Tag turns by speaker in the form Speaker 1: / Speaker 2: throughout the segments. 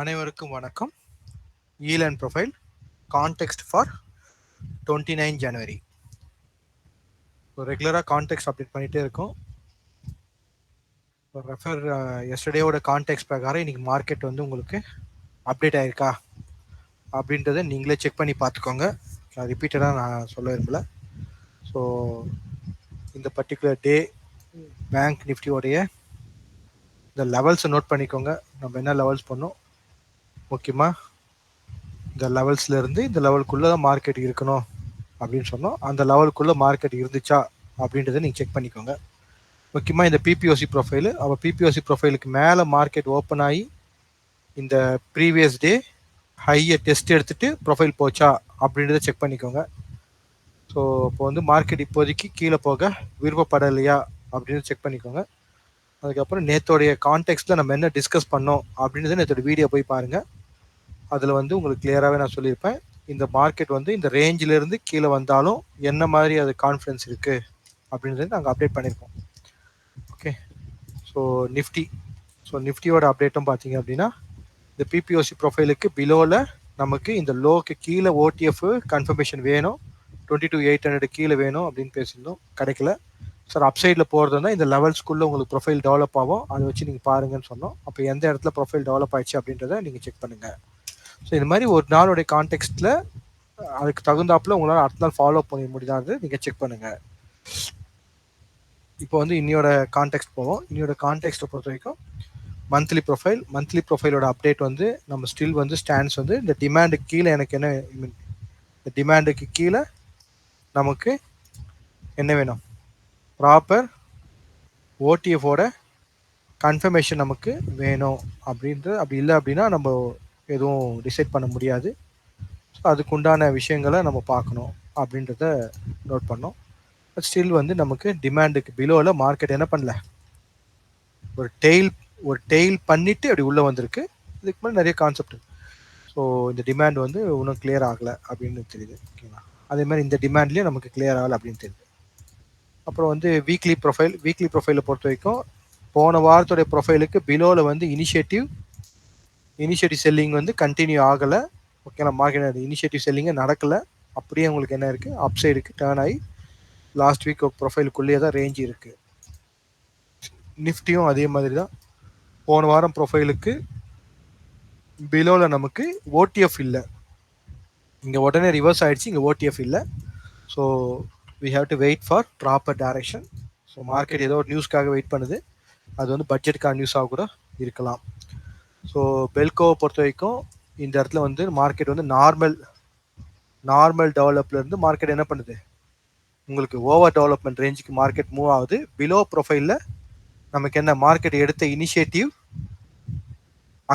Speaker 1: அனைவருக்கும் வணக்கம். Elon profile context for 29 ஜனவரி. ரெகுலராக கான்டெக்ஸ்ட் அப்டேட் பண்ணிகிட்டே இருக்கோம். ரெஃபர் எஸ்டர்டேவோட கான்டெக்ஸ்ட் பிரகாரம் இன்றைக்கி மார்க்கெட் வந்து உங்களுக்கு அப்டேட் ஆகிருக்கா அப்படின்றத நீங்களே செக் பண்ணி பார்த்துக்கோங்க. நான் ரிப்பீட்டடாக நான் சொல்ல விரும்பல. ஸோ இந்த பர்டிகுலர் டே பேங்க் நிஃப்டியோடைய இந்த லெவல்ஸை நோட் பண்ணிக்கோங்க. நம்ம என்ன லெவல்ஸ் பண்ணோம், முக்கியமாக இந்த லெவல்ஸ்லேருந்து இந்த லெவலுக்குள்ளே தான் மார்க்கெட் இருக்கணும் அப்படின்னு சொன்னோம். அந்த லெவலுக்குள்ளே மார்க்கெட் இருந்துச்சா அப்படின்றத நீங்கள் செக் பண்ணிக்கோங்க. முக்கியமாக இந்த பிபிஓசி ப்ரொஃபைலு, அப்போ பிபிஓசி ப்ரொஃபைலுக்கு மேலே மார்க்கெட் ஓப்பன் ஆகி இந்த ப்ரீவியஸ் டே ஹையை டெஸ்ட் எடுத்துகிட்டு ப்ரொஃபைல் போச்சா அப்படின்றத செக் பண்ணிக்கோங்க. ஸோ இப்போ வந்து மார்க்கெட் இப்போதைக்கு கீழே போக விருப்பப்படலையா அப்படின்னு செக் பண்ணிக்கோங்க. அதுக்கப்புறம் நேற்றோடைய கான்டெக்ஸ்ட்டில் நம்ம என்ன டிஸ்கஸ் பண்ணோம் அப்படின்றத நேற்றோட வீடியோ போய் பாருங்கள். அதில் வந்து உங்களுக்கு கிளியராகவே நான் சொல்லியிருப்பேன். இந்த மார்க்கெட் வந்து இந்த ரேஞ்சிலேருந்து கீழே வந்தாலும் என்ன மாதிரி அது கான்ஃபிடன்ஸ் இருக்குது அப்படின்றது நாங்கள் அப்டேட் பண்ணியிருக்கோம். ஓகே, ஸோ நிஃப்டியோட அப்டேட்டும் பார்த்தீங்க அப்படின்னா இந்த பிபிஓசி ப்ரொஃபைலுக்கு பிலோவில் நமக்கு இந்த லோக்கு கீழே ஓடிஎஃப் கன்ஃபர்மேஷன் வேணும், 22,800 கீழே வேணும் அப்படின்னு பேசியிருந்தோம். கிடைக்கல சார். அப்சைடில் போகிறது தான் இந்த லெவல்ஸ்க்குள்ளே உங்களுக்கு ப்ரொஃபைல் டெவலப் ஆகும், அதை வச்சு நீங்கள் பாருங்கன்னு சொன்னோம். அப்போ எந்த இடத்துல ப்ரொஃபைல் டெவலப் ஆயிடுச்சு அப்படின்றத நீங்கள் செக் பண்ணுங்கள். ஸோ இது மாதிரி ஒரு நாளுடைய கான்டெக்ஸ்ட்டில் அதுக்கு தகுந்தாப்புல உங்களால் அடுத்த நாள் ஃபாலோ பண்ண முடியாது, நீங்கள் செக் பண்ணுங்கள். இப்போ வந்து இன்னையோட கான்டெக்ஸ்ட் போவோம். இன்னையோட கான்டெக்ஸ்ட்டை பொறுத்த வரைக்கும் மந்த்லி ப்ரொஃபைலோட அப்டேட் வந்து நம்ம ஸ்டில் வந்து ஸ்டாண்ட்ஸ் வந்து இந்த டிமாண்டுக்கு கீழே எனக்கு என்ன இந்த டிமாண்டுக்கு கீழே நமக்கு என்ன வேணும், ப்ராப்பர் ஓடிஎஃபோட கன்ஃபர்மேஷன் நமக்கு வேணும் அப்படின்றது. அப்படி இல்லை அப்படின்னா நம்ம எதுவும் டிசைட் பண்ண முடியாது. ஸோ அதுக்குண்டான விஷயங்களை நம்ம பார்க்கணும் அப்படின்றத நோட் பண்ணோம். ஸ்டில் வந்து நமக்கு டிமாண்டுக்கு பிலோவில் மார்க்கெட் என்ன பண்ணல, ஒரு டெய்ல் பண்ணிட்டு அப்படி உள்ளே வந்திருக்கு. இதுக்கு மேலே நிறைய கான்செப்ட். ஸோ இந்த டிமாண்ட் வந்து இன்னும் கிளியர் ஆகலை அப்படின்னு தெரியுது. ஓகேங்களா, அதே மாதிரி இந்த டிமாண்ட்லேயும் நமக்கு கிளியர் ஆகலை அப்படின்னு தெரியுது. அப்புறம் வந்து வீக்லி ப்ரொஃபைலை பொறுத்த வரைக்கும் போன வாரத்துடைய ப்ரொஃபைலுக்கு பிலோவில் வந்து இனிஷியேட்டிவ் செல்லிங் வந்து கண்டினியூ ஆகலை. ஓகேங்களா, மார்க்கெட் இனிஷியேட்டிவ் செல்லிங்கே நடக்கலை. அப்படியே உங்களுக்கு என்ன இருக்குது, அப் சைடுக்கு டேர்ன் ஆகி லாஸ்ட் வீக் ப்ரொஃபைலுக்குள்ளேயே தான் ரேஞ்ச் இருக்குது. நிஃப்டியும் அதே மாதிரி தான். போன வாரம் ப்ரொஃபைலுக்கு பிலோவில் நமக்கு ஓடிஎஃப் இல்லை, இங்கே உடனே ரிவர்ஸ் ஆகிடுச்சு, இங்கே ஓடிஎஃப் இல்லை. So we have to wait for proper direction. So market ஏதோ ஒரு நியூஸ்க்காக வெயிட் பண்ணுது, அது வந்து பட்ஜெட்டுக்கான நியூஸாக கூட இருக்கலாம். ஸோ பெல்கோவை பொறுத்த வரைக்கும் இந்த இடத்துல வந்து மார்க்கெட் வந்து நார்மல் டெவலப்லேருந்து மார்க்கெட் என்ன பண்ணுது, உங்களுக்கு ஓவர் டெவலப்மெண்ட் ரேஞ்சுக்கு மார்க்கெட் மூவ் ஆகுது. பிலோ ப்ரொஃபைலில் நமக்கு என்ன, மார்க்கெட் எடுத்த இனிஷியேட்டிவ்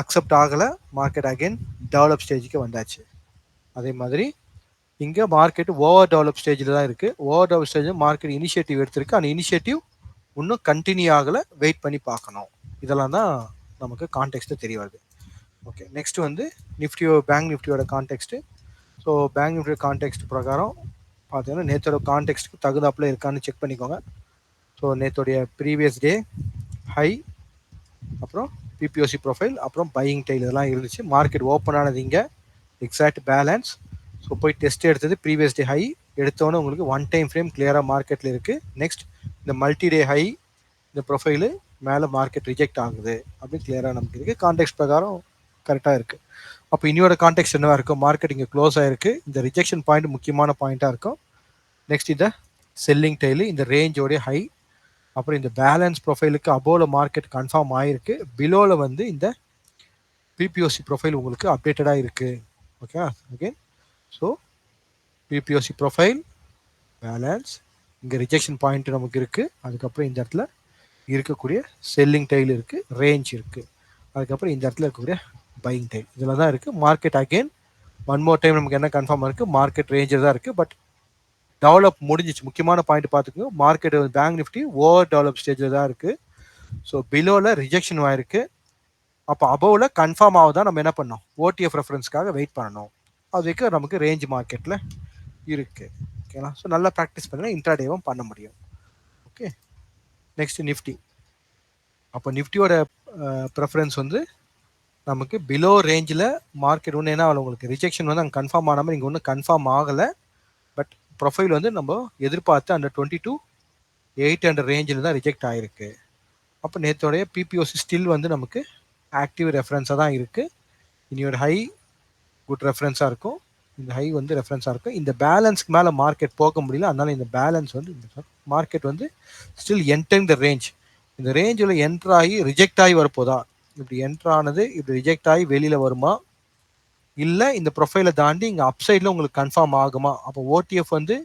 Speaker 1: அக்செப்ட் ஆகலை, மார்க்கெட் அகைன் டெவலப் ஸ்டேஜுக்கு வந்தாச்சு. அதே மாதிரி இங்கே மார்க்கெட் ஓவர் டெவலப் ஸ்டேஜில் தான் இருக்குது. ஓவர் டெவலப் ஸ்டேஜில் மார்க்கெட் இனிஷியேட்டிவ் எடுத்திருக்கு, அந்த இனிஷியேட்டிவ் இன்னும் கண்டினியூ ஆகலை, வெயிட் பண்ணி பார்க்கணும். இதெல்லாம் தான் நமக்கு கான்டெக்ஸ்ட்டு தெரிய வருது. ஓகே, நெக்ஸ்ட் வந்து பேங்க் நிஃப்டியோட context. So bank Nifty context பிரகாரம் பார்த்தீங்கன்னா நேற்றோட கான்டெக்ஸ்ட்டுக்கு தகுந்தாப்பில் இருக்கான்னு செக் பண்ணிக்கோங்க. ஸோ நேற்றோடைய ப்ரீவியஸ் டே ஹை, அப்புறம் பிபிஓசி ப்ரொஃபைல், அப்புறம் பையிங் டைல் இதெல்லாம் இருந்துச்சு. மார்க்கெட் ஓப்பன் ஆனது இங்கே எக்ஸாக்ட் பேலன்ஸ். ஸோ போய் டெஸ்ட் எடுத்தது ப்ரீவியஸ் டே ஹை எடுத்தோன்னே உங்களுக்கு ஒன் டைம் ஃப்ரேம் கிளியராக மார்க்கெட்டில் இருக்குது. நெக்ஸ்ட் இந்த மல்டி டே ஹை இந்த ப்ரொஃபைலு மேலே மார்க்கெட் ரிஜெக்ட் ஆகுது அப்படின்னு கிளியராக நமக்கு இருக்குது. கான்டெக்ட் பிரகாரம் கரெக்டாக இருக்குது. அப்போ இன்னையோட கான்டெக்ட் என்னவாக இருக்கும், மார்க்கெட் இங்கே க்ளோஸ் ஆகிருக்கு, இந்த ரிஜெக்ஷன் பாயிண்ட் முக்கியமான பாயிண்ட்டாக இருக்கும். நெக்ஸ்ட் இந்த செல்லிங் டெய்லு, இந்த ரேஞ்சோடைய ஹை, அப்புறம் இந்த பேலன்ஸ் ப்ரொஃபைலுக்கு அபோவில் மார்க்கெட் கன்ஃபார்ம் ஆகிருக்கு. பிலோவில் வந்து இந்த பிபிஓசி ப்ரொஃபைல் உங்களுக்கு அப்டேட்டடாக இருக்குது. Okay, okay. So PBOC profile balance, இங்கே ரிஜெக்ஷன் பாயிண்ட் நமக்கு இருக்குது. அதுக்கப்புறம் இந்த இடத்துல இருக்கக்கூடிய செல்லிங் டைல் இருக்குது, ரேஞ்ச் இருக்குது. அதுக்கப்புறம் இந்த இடத்துல இருக்கக்கூடிய பையிங் டைல், இதில் தான் இருக்குது. Market again one more time நமக்கு என்ன கன்ஃபார்மாக இருக்குது, மார்க்கெட் ரேஞ்சில் தான் இருக்குது. பட் டெவலப் முடிஞ்சிச்சு. முக்கியமான பாயிண்ட் பார்த்துக்கோங்க, market bank Nifty over develop ஸ்டேஜில் தான் இருக்குது. ஸோ பிலோவில் ரிஜெக்ஷன் ஆயிருக்கு. அப்போ அபோவில் கன்ஃபார்ம் ஆகுதான் நம்ம என்ன பண்ணோம், ஓடிஎஃப் ரெஃபரன்ஸ்க்காக வெயிட் பண்ணணும். அதுக்கு நமக்கு ரேஞ்ச் மார்க்கெட்டில் இருக்குது. ஓகேங்களா, ஸோ நல்லா ப்ராக்டிஸ் பண்ணால் இன்ட்ராடேவும் பண்ண முடியும். Okay, next Nifty. அப்போ நிஃப்டியோட ப்ரெஃபரன்ஸ் வந்து நமக்கு பிலோ ரேஞ்சில் மார்க்கெட் ஒன்று, ஏன்னா உங்களுக்கு ரிஜெக்ஷன் வந்து அங்கே கன்ஃபார்ம் ஆன மாதிரி இங்கே ஒன்றும் கன்ஃபார்ம் ஆகலை. பட் ப்ரொஃபைல் வந்து நம்ம எதிர்பார்த்து அந்த 22,800 ரேஞ்சில் தான் ரிஜெக்ட் ஆகிருக்கு. அப்போ நேற்றோடைய பிபிஓசி ஸ்டில் வந்து நமக்கு ஆக்டிவ் ரெஃபரன்ஸாக தான் இருக்குது. இனியோட ஹை குட் ரெஃபரன்ஸாக இருக்கும். இந்த ஹை வந்து ரெஃபரன்ஸாக இருக்கும். இந்த பேலன்ஸ்க்கு மேலே மார்க்கெட் போக முடியல. அதனால இந்த பேலன்ஸ் வந்து மார்க்கெட் வந்து ஸ்டில் என்டரிங் த ரேஞ்ச். இந்த ரேஞ்சில் என்ட்ரு ஆகி ரிஜெக்ட் ஆகி வரப்போதா, இப்படி என்ட்ரு ஆனது இப்படி ரிஜெக்ட் ஆகி வெளியில் வருமா, இல்லை இந்த ப்ரொஃபைலை தாண்டி இங்கே அப்சைடில் உங்களுக்கு கன்ஃபார்ம் ஆகுமா? அப்போ ஓடிஎஃப் வந்து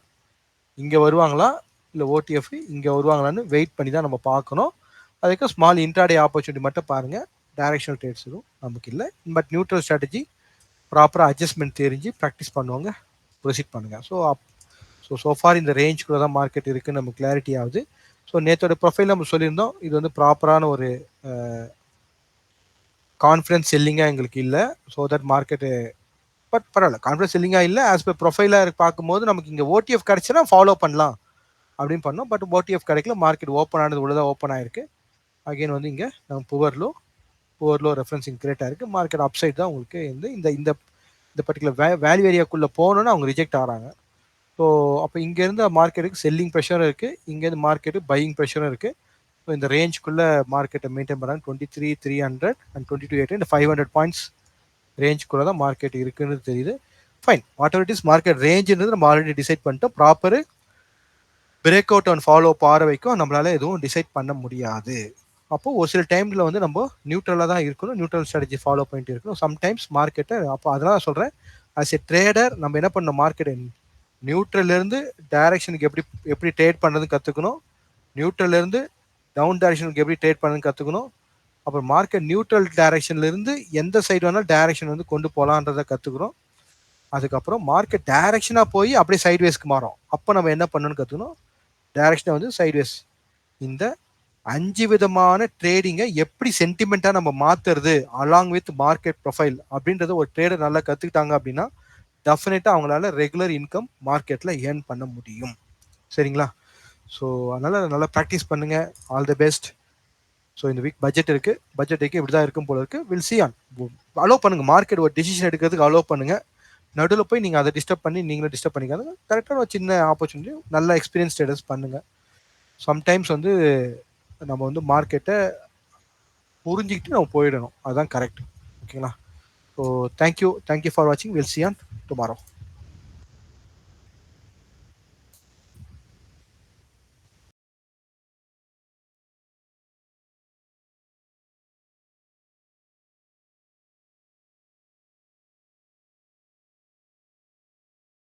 Speaker 1: இங்கே வருவாங்களா, இல்லை ஓடிஎஃப் இங்கே வருவாங்களான்னு வெயிட் பண்ணி தான் நம்ம பார்க்கணும். அதுக்கு ஸ்மால் இன்ட்ராடே ஆப்பர்ச்சுனிட்டி மட்டும் பாருங்கள். டைரக்ஷனல் ட்ரேட்ஸ் எதுவும் நமக்கு இல்லை. பட் நியூட்ரல் ஸ்ட்ராட்டஜி ப்ராப்பராக அட்ஜஸ்ட்மெண்ட் தெரிஞ்சு ப்ராக்டிஸ் பண்ணுவாங்க, ப்ரொசீட் பண்ணுங்கள். ஸோஃபார் இந்த ரேஞ்சுக்குள்ளே தான் மார்க்கெட் இருக்குன்னு நமக்கு கிளாரிட்டி ஆகுது. ஸோ நேற்றோட ப்ரொஃபைல் நம்ம சொல்லியிருந்தோம், இது வந்து ப்ராப்பரான ஒரு கான்ஃபிடன்ஸ் செல்லிங்காக எங்களுக்கு இல்லை. ஸோ தட் மார்க்கெட்டு பட் பரவாயில்ல, கான்ஃபிடன்ஸ் செல்லிங்காக இல்லை. ஆஸ் பர் ப்ரொஃபைலாக பார்க்கும்போது நமக்கு இங்கே ஓடிஎஃப் கிடச்சுன்னா ஃபாலோ பண்ணலாம் அப்படின்னு பண்ணோம். பட் ஓடிஎஃப் கிடைக்கல, மார்க்கெட் ஓப்பன் ஆனது உள்ளதாக ஓப்பன் ஆயிருக்கு. அகைன் வந்து இங்கே நம்ம புவர்லோ ரெஃபரன்சிங் கிரியேட் ஆயிருக்கு. மார்க்கெட் அப்சைட் தான் உங்களுக்கு வந்து இந்த இந்த இந்த பர்டிகுலர் வேல்யூ ஏரியாக்குள்ளே போகணுன்னு அவங்க ரிஜெக்ட் ஆகிறாங்க. ஸோ அப்போ இங்கேருந்து மார்க்கெட்டுக்கு செல்லிங் ப்ரெஷரும் இருக்குது, இங்கேருந்து மார்க்கெட்டு பையிங் ப்ரெஷரும் இருக்குது. ஸோ இந்த ரேஞ்சுக்குள்ளே மார்க்கெட்டை மெயின்டைன் பண்ணுறாங்க. 23,300 அண்ட் 22,800 இந்த 500 பாயிண்ட்ஸ் ரேஞ்சுக்குள்ளே தான் மார்க்கெட் இருக்குன்னு தெரியுது. Fine, whatever it is, market ரேஞ்சுன்றது நம்ம ஆல்ரெடி டிசைட் பண்ணிட்டோம். Proper break out and follow ஆற வரைக்கும் நம்மளால எதுவும் டிசைட் பண்ண முடியாது. அப்போ ஒரு சில டைம்ல வந்து நம்ம நியூட்ரலாக தான் இருக்கணும், நியூட்ரல் ஸ்ட்ராட்டஜி ஃபாலோ பண்ணிட்டு இருக்கணும். சம்டைம்ஸ் மார்க்கெட்டை அப்போ அதெல்லாம் சொல்கிறேன், ஆஸ் எ ட்ரேடர் நம்ம என்ன பண்ணணும், மார்க்கெட் நியூட்ரல்லேருந்து டைரக்ஷனுக்கு எப்படி ட்ரேட் பண்ணுறதுன்னு கற்றுக்கணும், நியூட்ரல்லேருந்து டவுன் டைரக்ஷனுக்கு எப்படி ட்ரேட் பண்ணுறதுன்னு கற்றுக்கணும். அப்புறம் மார்க்கெட் நியூட்ரல் டைரக்ஷன்லேருந்து எந்த சைடு வேணாலும் டைரக்ஷன் வந்து கொண்டு போகலான்றதை கற்றுக்கணும். அதுக்கப்புறம் மார்க்கெட் டைரக்ஷனாக போய் அப்படியே சைட்வேஸ்க்கு மாறும், அப்போ நம்ம என்ன பண்ணணும்னு கற்றுக்கணும், டைரக்ஷனை வந்து சைட்வேஸ். இந்த 5 விதமான ட்ரேடிங்கை எப்படி சென்டிமெண்ட்டாக நம்ம மாற்றுறது அலாங் வித் மார்க்கெட் ப்ரொஃபைல் அப்படின்றத ஒரு ட்ரேடர் நல்லா கற்றுக்கிட்டாங்க அப்படின்னா டெஃபினட்டாக அவங்களால ரெகுலர் இன்கம் மார்க்கெட்டில் ஏர்ன் பண்ண முடியும். சரிங்களா? ஸோ அதனால் நல்லா ப்ராக்டிஸ் பண்ணுங்கள். All the best. ஸோ இந்த வீக் பட்ஜெட் இருக்குது, பட்ஜெட்டுக்கு இப்படி தான் இருக்கும் போல இருக்குது. Will see on. அலோவ் பண்ணுங்கள், மார்க்கெட் ஒரு டிசிஷன் எடுக்கிறதுக்கு அலோவ் பண்ணுங்கள். நடுவில் போய் நீங்கள் அதை டிஸ்டர்ப் பண்ணி நீங்களே டிஸ்டர்ப் பண்ணிக்காதுங்க. கரெக்டான ஒரு சின்ன ஆப்பர்ச்சுனிட்டி நல்ல எக்ஸ்பீரியன்ஸ் ட்ரேடர்ஸ் பண்ணுங்கள். சம்டைம்ஸ் வந்து நம்ம வந்து மார்க்கெட்டை புரிஞ்சுக்கிட்டு நம்ம போயிடணும், அதுதான் கரெக்ட். ஓகேங்களா? ஸோ தேங்க்யூ ஃபார் வாட்சிங். Will see on tomorrow.